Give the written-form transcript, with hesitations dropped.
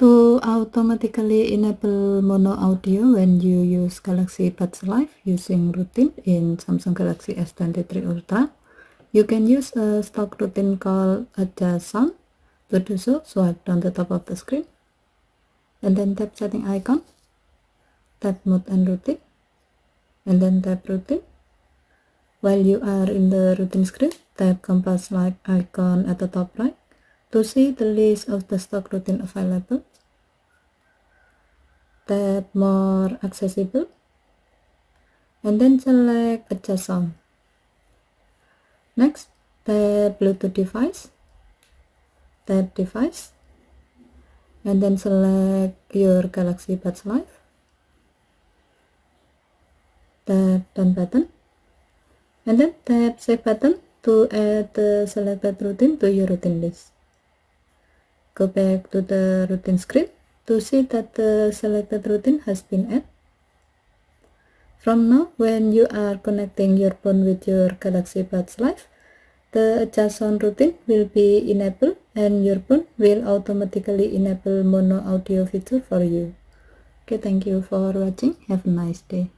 To automatically enable mono audio when you use Galaxy Buds Live using routine in Samsung Galaxy S23 Ultra, you can use a stock routine called Adjust Sound. To do so, swipe down the top of the screen and then tap setting icon, tap mode and routine, and then tap routine. While you are in the routine screen, tap compass like icon at the top right to see the list of the stock routine available. Tap more accessible and then select adjust sound. Next, tap Bluetooth device, tap device, and then select your Galaxy Buds Live. Tap done button and then tap save button to add the selected routine to your routine list. Go back to the routine screen to see that the selected routine has been added. From now, when you are connecting your phone with your Galaxy Buds Live, the adjust sound routine will be enabled and your phone will automatically enable mono audio feature for you. Okay, thank you for watching. Have a nice day.